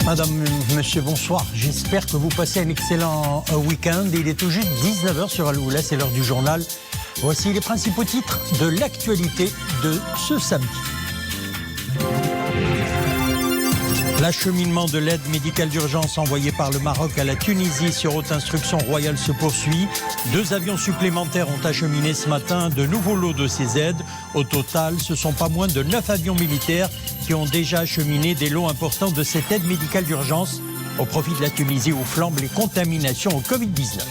Madame, monsieur, bonsoir. J'espère que vous passez un excellent week-end. Il est tout juste 19h sur Al-Oula, c'est l'heure du journal. Voici les principaux titres de l'actualité de ce samedi. L'acheminement de l'aide médicale d'urgence envoyée par le Maroc à la Tunisie sur haute instruction royale se poursuit. 2 avions supplémentaires ont acheminé ce matin de nouveaux lots de ces aides. Au total, ce sont pas moins de 9 avions militaires qui ont déjà acheminé des lots importants de cette aide médicale d'urgence au profit de la Tunisie où flambent les contaminations au Covid-19.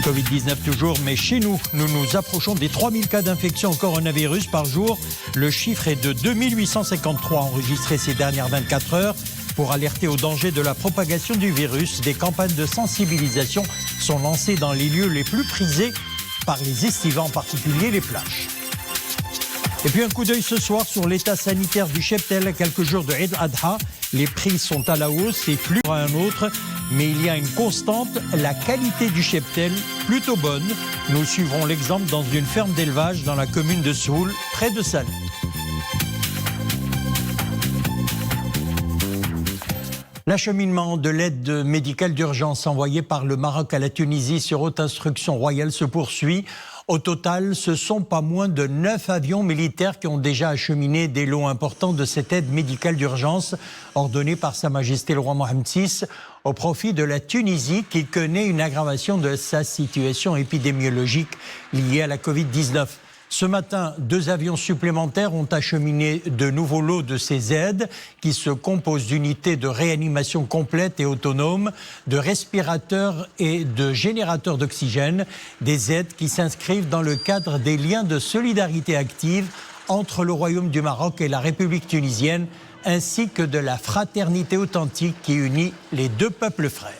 Covid-19 toujours, mais chez nous, nous nous approchons des 3000 cas d'infection au coronavirus par jour. Le chiffre est de 2853 enregistrés ces dernières 24 heures. Pour alerter au danger de la propagation du virus, des campagnes de sensibilisation sont lancées dans les lieux les plus prisés par les estivants, en particulier les plages. Et puis un coup d'œil ce soir sur l'état sanitaire du cheptel à quelques jours de Eid Adha. Les prix sont à la hausse et plus à un autre, mais il y a une constante, la qualité du cheptel plutôt bonne. Nous suivrons l'exemple dans une ferme d'élevage dans la commune de Soul, près de Salé. L'acheminement de l'aide médicale d'urgence envoyée par le Maroc à la Tunisie sur haute instruction royale se poursuit. Au total, ce sont pas moins de 9 avions militaires qui ont déjà acheminé des lots importants de cette aide médicale d'urgence ordonnée par Sa Majesté le roi Mohammed VI au profit de la Tunisie qui connaît une aggravation de sa situation épidémiologique liée à la Covid-19. Ce matin, 2 avions supplémentaires ont acheminé de nouveaux lots de ces aides qui se composent d'unités de réanimation complètes et autonomes, de respirateurs et de générateurs d'oxygène, des aides qui s'inscrivent dans le cadre des liens de solidarité active entre le Royaume du Maroc et la République tunisienne, ainsi que de la fraternité authentique qui unit les 2 peuples frères.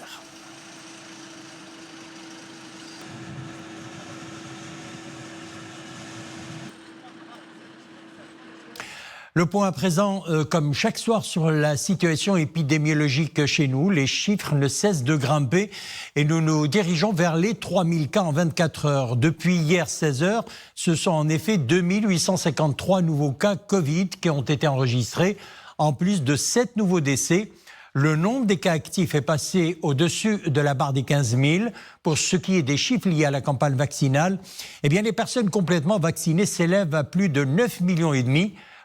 Le point à présent, comme chaque soir, sur la situation épidémiologique chez nous. Les chiffres ne cessent de grimper et nous nous dirigeons vers les 3000 cas en 24 heures. Depuis hier 16 heures, ce sont en effet 2853 nouveaux cas Covid qui ont été enregistrés, en plus de 7 nouveaux décès. Le nombre des cas actifs est passé au-dessus de la barre des 15 000. Pour ce qui est des chiffres liés à la campagne vaccinale, eh bien, les personnes complètement vaccinées s'élèvent à plus de 9,5 millions.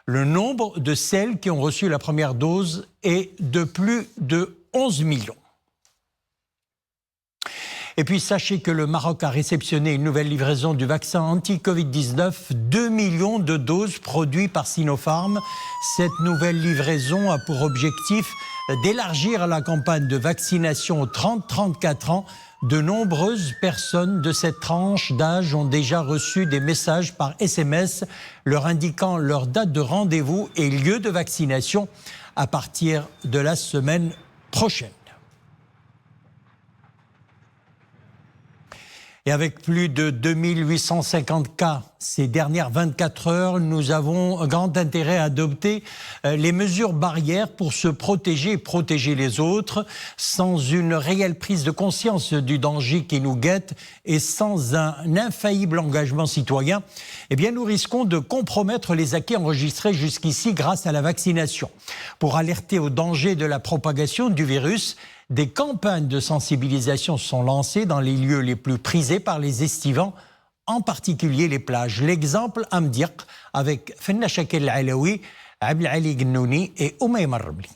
Le nombre de celles qui ont reçu la première dose est de plus de 11 millions. Et puis sachez que le Maroc a réceptionné une nouvelle livraison du vaccin anti-Covid-19, 2 millions de doses produites par Sinopharm. Cette nouvelle livraison a pour objectif d'élargir la campagne de vaccination aux 30-34 ans. De nombreuses personnes de cette tranche d'âge ont déjà reçu des messages par SMS leur indiquant leur date de rendez-vous et lieu de vaccination à partir de la semaine prochaine. Et avec plus de 2850 cas ces dernières 24 heures, nous avons grand intérêt à adopter les mesures barrières pour se protéger et protéger les autres. Sans une réelle prise de conscience du danger qui nous guette et sans un infaillible engagement citoyen, eh bien nous risquons de compromettre les acquis enregistrés jusqu'ici grâce à la vaccination. Pour alerter au danger de la propagation du virus, des campagnes de sensibilisation sont lancées dans les lieux les plus prisés par les estivants, en particulier les plages. L'exemple à Mdiq avec Fenna Shakil Alaoui, Abdel Ali Gnouni et Oumaima Rabli.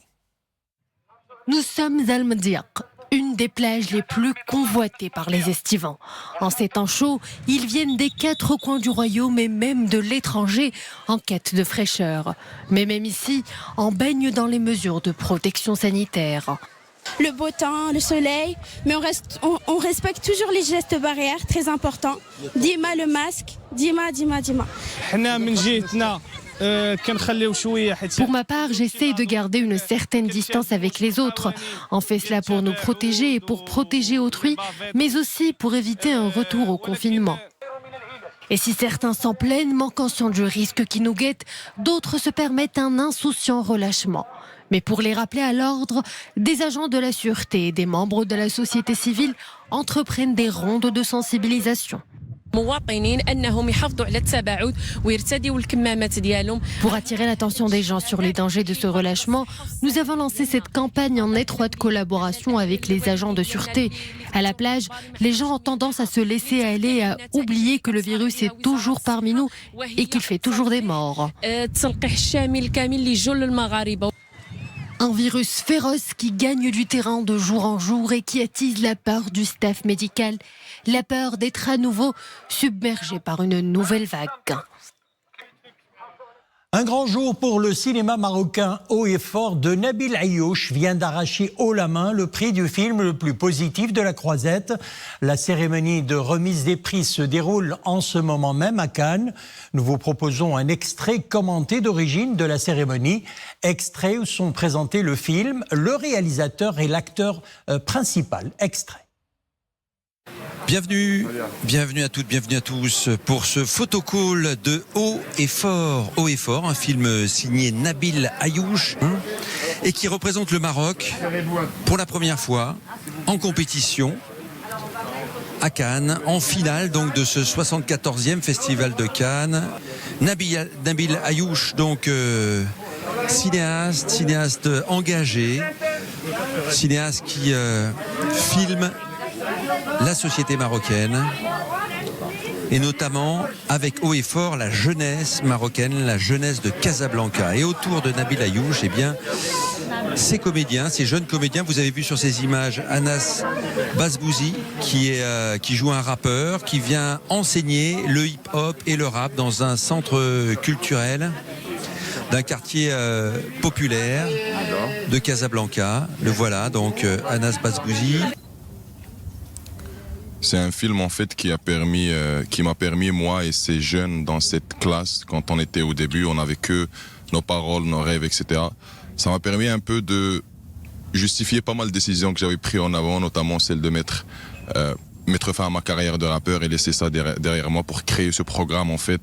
Nous sommes à Mdiq, une des plages les plus convoitées par les estivants. En ces temps chauds, ils viennent des 4 coins du royaume et même de l'étranger en quête de fraîcheur. Mais même ici, on baigne dans les mesures de protection sanitaire. Le beau temps, le soleil, mais on respecte toujours les gestes barrières, très importants. Dima le masque, Dima. Pour ma part, j'essaie de garder une certaine distance avec les autres. On fait cela pour nous protéger et pour protéger autrui, mais aussi pour éviter un retour au confinement. Et si certains sont pleinement conscients du risque qui nous guette, d'autres se permettent un insouciant relâchement. Mais pour les rappeler à l'ordre, des agents de la sûreté et des membres de la société civile entreprennent des rondes de sensibilisation. Pour attirer l'attention des gens sur les dangers de ce relâchement, nous avons lancé cette campagne en étroite collaboration avec les agents de sûreté. À la plage, les gens ont tendance à se laisser aller, à oublier que le virus est toujours parmi nous et qu'il fait toujours des morts. Un virus féroce qui gagne du terrain de jour en jour et qui attise la peur du staff médical, la peur d'être à nouveau submergé par une nouvelle vague. Un grand jour pour le cinéma marocain. Haut et fort de Nabil Ayouch vient d'arracher haut la main le prix du film le plus positif de la Croisette. La cérémonie de remise des prix se déroule en ce moment même à Cannes. Nous vous proposons un extrait commenté d'origine de la cérémonie. Extrait où sont présentés le film, le réalisateur et l'acteur principal. Extrait. Bienvenue à toutes, bienvenue à tous pour ce photocall de Haut et Fort. Haut et Fort, un film signé Nabil Ayouch et qui représente le Maroc pour la première fois en compétition à Cannes, en finale donc de ce 74e festival de Cannes. Nabil Ayouch, donc cinéaste engagé, cinéaste qui filme la société marocaine et notamment avec haut et fort la jeunesse marocaine, la jeunesse de Casablanca. Et autour de Nabil Ayouch, eh bien, ces comédiens, ces jeunes comédiens, vous avez vu sur ces images Anas Basbouzi qui joue un rappeur, qui vient enseigner le hip-hop et le rap dans un centre culturel d'un quartier populaire de Casablanca. Le voilà, donc Anas Basbouzi. C'est un film en fait qui m'a permis, moi et ces jeunes dans cette classe, quand on était au début, on n'avait que nos paroles, nos rêves, etc. Ça m'a permis un peu de justifier pas mal de décisions que j'avais prises en avant, notamment celle de mettre fin à ma carrière de rappeur et laisser ça derrière moi pour créer ce programme en fait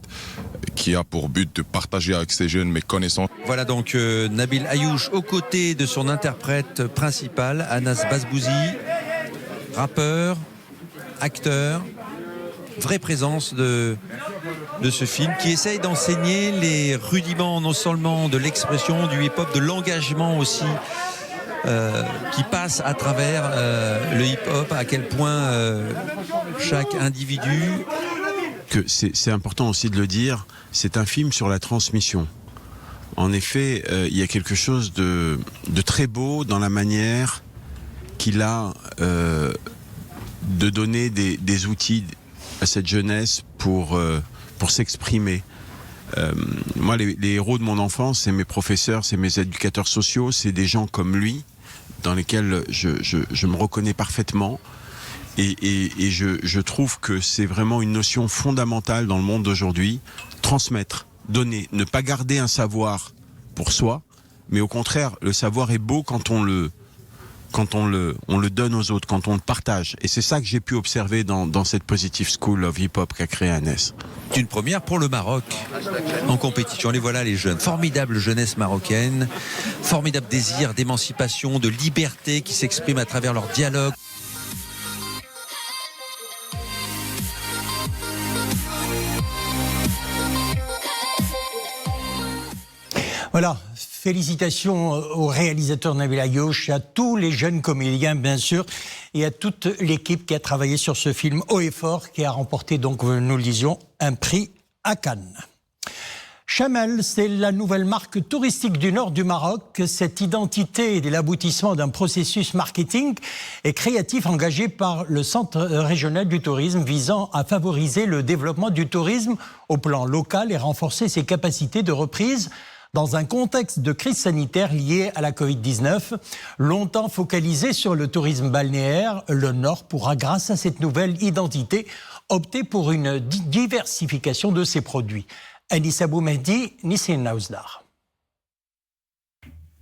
qui a pour but de partager avec ces jeunes mes connaissances. Voilà donc Nabil Ayouch aux côtés de son interprète principal, Anas Basbouzi, rappeur, acteur, vraie présence de ce film qui essaye d'enseigner les rudiments non seulement de l'expression, du hip-hop, de l'engagement aussi qui passe à travers le hip-hop, à quel point chaque individu... C'est important aussi de le dire, c'est un film sur la transmission. En effet, il y a quelque chose de très beau dans la manière qu'il a de donner des outils à cette jeunesse pour s'exprimer. Moi, les héros de mon enfance, c'est mes professeurs, c'est mes éducateurs sociaux, c'est des gens comme lui, dans lesquels je me reconnais parfaitement. Et je trouve que c'est vraiment une notion fondamentale dans le monde d'aujourd'hui. Transmettre, donner, ne pas garder un savoir pour soi, mais au contraire, le savoir est beau quand on le donne aux autres, quand on le partage. Et c'est ça que j'ai pu observer dans cette Positive School of Hip Hop qu'a créé Anas. C'est une première pour le Maroc en compétition. Les voilà les jeunes, formidable jeunesse marocaine, formidable désir d'émancipation, de liberté qui s'exprime à travers leur dialogue. Voilà, félicitations au réalisateur Nabil Ayouch, à tous les jeunes comédiens bien sûr, et à toute l'équipe qui a travaillé sur ce film Haut et Fort, qui a remporté donc, nous le disions, un prix à Cannes. Chamel, c'est la nouvelle marque touristique du nord du Maroc. Cette identité est l'aboutissement d'un processus marketing et créatif engagé par le Centre régional du tourisme visant à favoriser le développement du tourisme au plan local et renforcer ses capacités de reprise dans un contexte de crise sanitaire liée à la Covid-19. Longtemps focalisé sur le tourisme balnéaire, le Nord pourra, grâce à cette nouvelle identité, opter pour une diversification de ses produits. Anissa Boumehdi, Nissin Naouzdar.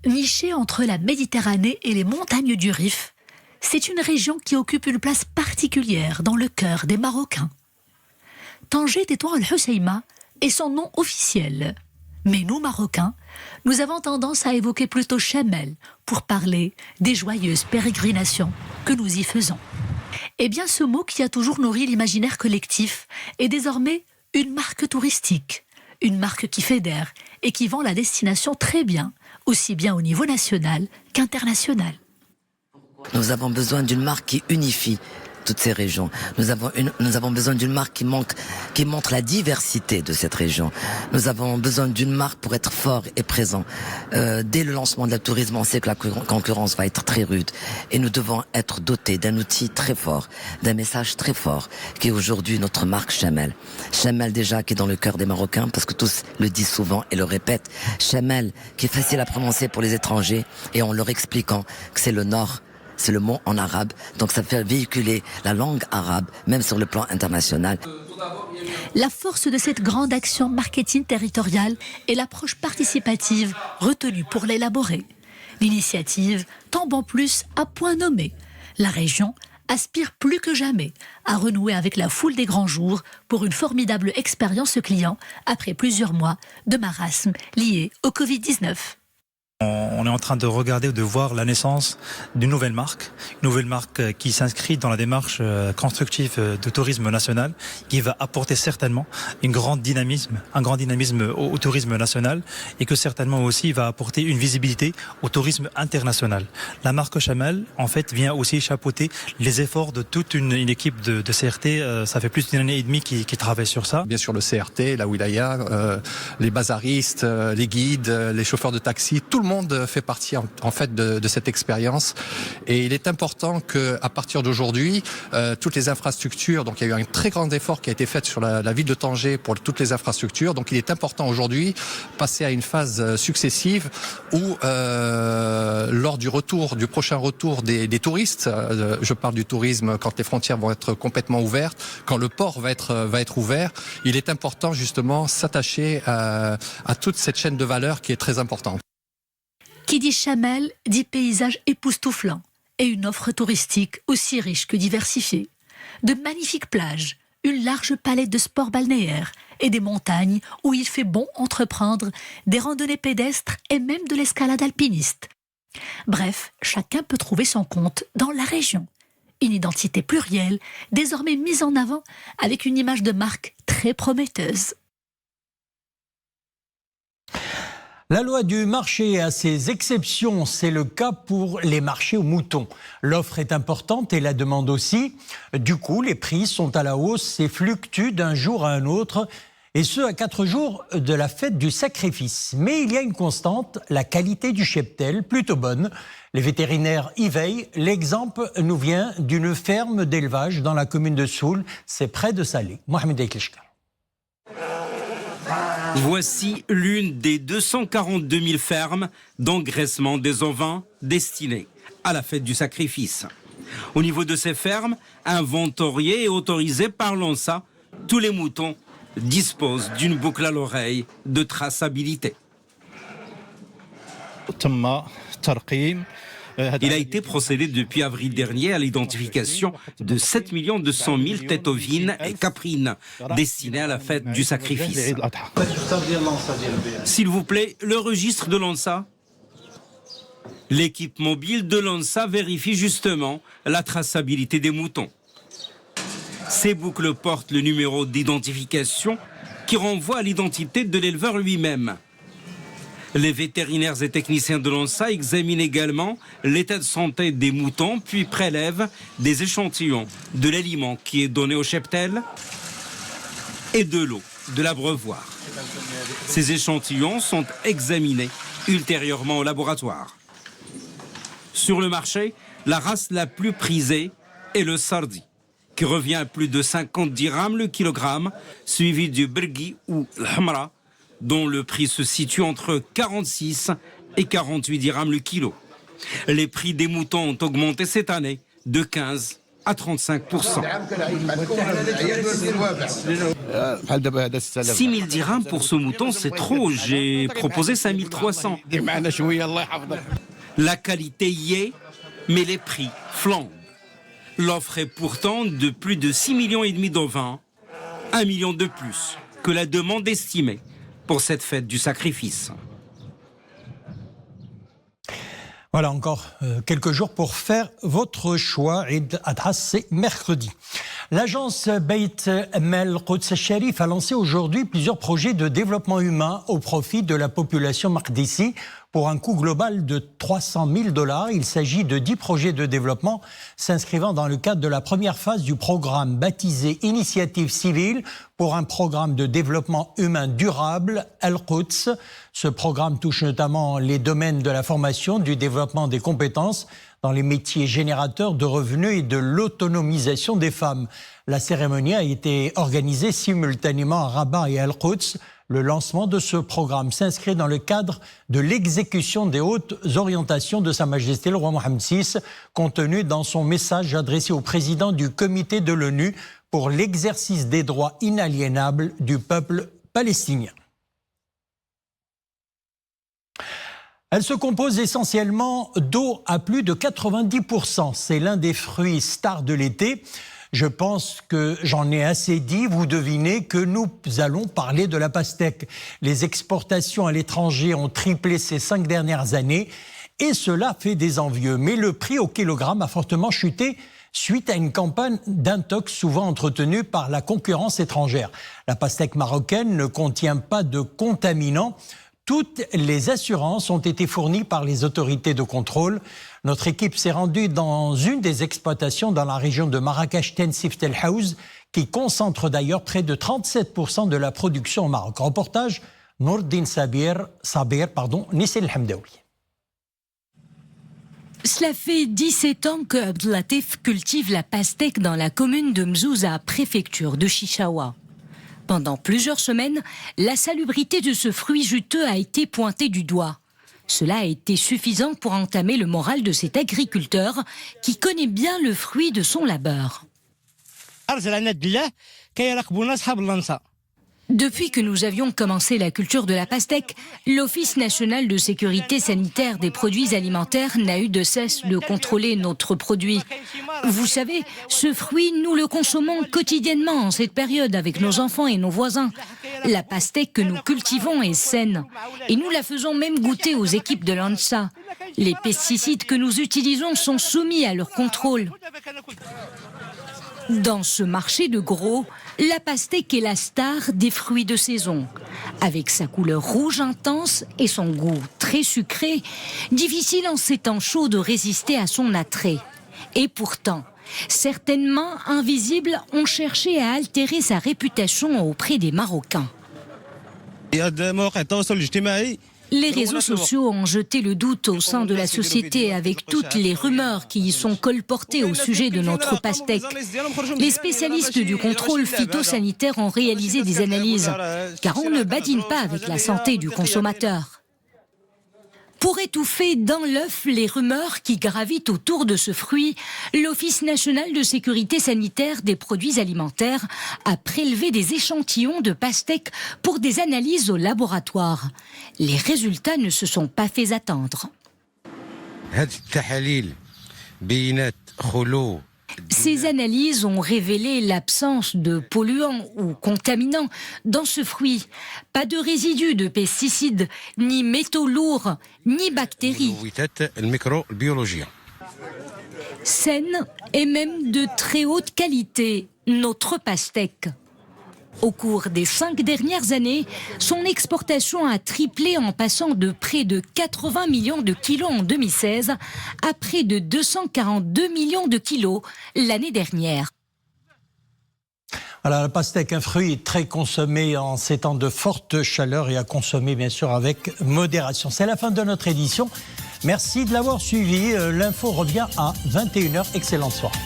Nichée entre la Méditerranée et les montagnes du Rif, c'est une région qui occupe une place particulière dans le cœur des Marocains. Tanger Tétouan al-Husseima est son nom officiel. Mais nous, Marocains, nous avons tendance à évoquer plutôt Chamel pour parler des joyeuses pérégrinations que nous y faisons. Eh bien, ce mot qui a toujours nourri l'imaginaire collectif est désormais une marque touristique. Une marque qui fédère et qui vend la destination très bien, aussi bien au niveau national qu'international. Nous avons besoin d'une marque qui unifie toutes ces régions. Nous avons besoin d'une marque qui montre la diversité de cette région. Nous avons besoin d'une marque pour être fort et présent. Dès le lancement de la tourisme, on sait que la concurrence va être très rude. Et nous devons être dotés d'un outil très fort, d'un message très fort, qui est aujourd'hui notre marque Chamel. Chamel déjà qui est dans le cœur des Marocains, parce que tous le disent souvent et le répètent. Chamel qui est facile à prononcer pour les étrangers, et en leur expliquant que c'est le Nord. C'est le mot en arabe, donc ça fait véhiculer la langue arabe, même sur le plan international. La force de cette grande action marketing territoriale est l'approche participative retenue pour l'élaborer. L'initiative tombe en plus à point nommé. La région aspire plus que jamais à renouer avec la foule des grands jours pour une formidable expérience client après plusieurs mois de marasme lié au Covid-19. On est en train de regarder, de voir la naissance d'une nouvelle marque qui s'inscrit dans la démarche constructive de tourisme national, qui va apporter certainement un grand dynamisme au tourisme national et que certainement aussi va apporter une visibilité au tourisme international. La marque Chamel, en fait, vient aussi chapeauter les efforts de toute une équipe de CRT. Ça fait plus d'une année et demie qui travaille sur ça. Bien sûr, le CRT, la wilaya, les bazaristes, les guides, les chauffeurs de taxi, tout le monde fait partie en fait de cette expérience, et il est important que à partir d'aujourd'hui toutes les infrastructures, donc il y a eu un très grand effort qui a été fait sur la ville de Tanger pour toutes les infrastructures, donc il est important aujourd'hui passer à une phase successive où lors du prochain retour des touristes, je parle du tourisme quand les frontières vont être complètement ouvertes, quand le port va être ouvert, il est important justement s'attacher à toute cette chaîne de valeur qui est très importante. Qui dit Chamel dit paysage époustouflant et une offre touristique aussi riche que diversifiée. De magnifiques plages, une large palette de sports balnéaires et des montagnes où il fait bon entreprendre des randonnées pédestres et même de l'escalade alpiniste. Bref, chacun peut trouver son compte dans la région. Une identité plurielle, désormais mise en avant avec une image de marque très prometteuse. La loi du marché a ses exceptions, c'est le cas pour les marchés aux moutons. L'offre est importante et la demande aussi. Du coup, les prix sont à la hausse et fluctuent d'un jour à un autre, et ce à 4 jours de la fête du sacrifice. Mais il y a une constante, la qualité du cheptel, plutôt bonne. Les vétérinaires y veillent. L'exemple nous vient d'une ferme d'élevage dans la commune de Soule, c'est près de Salé. Mohamed Eiklishka. Voici l'une des 242 000 fermes d'engraissement des ovins destinées à la fête du sacrifice. Au niveau de ces fermes, inventoriées et autorisées par l'ONSA, tous les moutons disposent d'une boucle à l'oreille de traçabilité. Il a été procédé depuis avril dernier à l'identification de 7 200 000 têtes ovines et caprines destinées à la fête du sacrifice. S'il vous plaît, le registre de l'ONSA. L'équipe mobile de l'ONSA vérifie justement la traçabilité des moutons. Ces boucles portent le numéro d'identification qui renvoie à l'identité de l'éleveur lui-même. Les vétérinaires et techniciens de l'ONSA examinent également l'état de santé des moutons, puis prélèvent des échantillons de l'aliment qui est donné au cheptel et de l'eau de l'abreuvoir. Ces échantillons sont examinés ultérieurement au laboratoire. Sur le marché, la race la plus prisée est le sardi, qui revient à plus de 50 dirhams le kilogramme, suivi du bergui ou l'hamra, dont le prix se situe entre 46 et 48 dirhams le kilo. Les prix des moutons ont augmenté cette année de 15 à 35%. 6 000 dirhams pour ce mouton, c'est trop. J'ai proposé 5 300. La qualité y est, mais les prix flambent. L'offre est pourtant de plus de 6,5 millions d'ovins, 1 million de plus que la demande estimée pour cette fête du sacrifice. Voilà encore quelques jours pour faire votre choix. Eid Adha, c'est mercredi. L'agence Beit Mel Quds Sharif a lancé aujourd'hui plusieurs projets de développement humain au profit de la population maqdisi pour un coût global de $300 000. Il s'agit de 10 projets de développement s'inscrivant dans le cadre de la première phase du programme baptisé Initiative civile pour un programme de développement humain durable, Al-Quds. Ce programme touche notamment les domaines de la formation, du développement des compétences dans les métiers générateurs de revenus et de l'autonomisation des femmes. La cérémonie a été organisée simultanément à Rabat et Al-Quds. Le lancement de ce programme s'inscrit dans le cadre de l'exécution des hautes orientations de Sa Majesté le roi Mohammed VI, contenu dans son message adressé au président du comité de l'ONU pour l'exercice des droits inaliénables du peuple palestinien. Elle se compose essentiellement d'eau à plus de 90%. C'est l'un des fruits stars de l'été. Je pense que j'en ai assez dit. Vous devinez que nous allons parler de la pastèque. Les exportations à l'étranger ont triplé ces 5 dernières années et cela fait des envieux. Mais le prix au kilogramme a fortement chuté suite à une campagne d'intox souvent entretenue par la concurrence étrangère. La pastèque marocaine ne contient pas de contaminants. Toutes les assurances ont été fournies par les autorités de contrôle. Notre équipe s'est rendue dans une des exploitations dans la région de Marrakech-Tensif Tel Haouz, qui concentre d'ailleurs près de 37% de la production au Maroc. Reportage Nourdine Sabir, Nissel El Hamdaoui. Cela fait 17 ans que Abdelatif cultive la pastèque dans la commune de Mzouza, préfecture de Chichaoua. Pendant plusieurs semaines, la salubrité de ce fruit juteux a été pointée du doigt. Cela a été suffisant pour entamer le moral de cet agriculteur qui connaît bien le fruit de son labeur. Depuis que nous avions commencé la culture de la pastèque, l'Office national de sécurité sanitaire des produits alimentaires n'a eu de cesse de contrôler notre produit. Vous savez, ce fruit, nous le consommons quotidiennement en cette période avec nos enfants et nos voisins. La pastèque que nous cultivons est saine et nous la faisons même goûter aux équipes de l'ANSA. Les pesticides que nous utilisons sont soumis à leur contrôle. Dans ce marché de gros, la pastèque est la star des fruits de saison. Avec sa couleur rouge intense et son goût très sucré, difficile en ces temps chauds de résister à son attrait. Et pourtant, certaines mains invisibles ont cherché à altérer sa réputation auprès des Marocains. Les réseaux sociaux ont jeté le doute au sein de la société avec toutes les rumeurs qui y sont colportées au sujet de notre pastèque. Les spécialistes du contrôle phytosanitaire ont réalisé des analyses, car on ne badine pas avec la santé du consommateur. Pour étouffer dans l'œuf les rumeurs qui gravitent autour de ce fruit, l'Office national de sécurité sanitaire des produits alimentaires a prélevé des échantillons de pastèques pour des analyses au laboratoire. Les résultats ne se sont pas fait attendre. Ces analyses ont révélé l'absence de polluants ou contaminants dans ce fruit. Pas de résidus de pesticides, ni métaux lourds, ni bactéries. Saine et même de très haute qualité, notre pastèque. Au cours des 5 dernières années, son exportation a triplé en passant de près de 80 millions de kilos en 2016 à près de 242 millions de kilos l'année dernière. Voilà, la pastèque, un fruit très consommé en ces temps de forte chaleur et à consommer bien sûr avec modération. C'est la fin de notre édition. Merci de l'avoir suivi. L'info revient à 21h. Excellente soirée.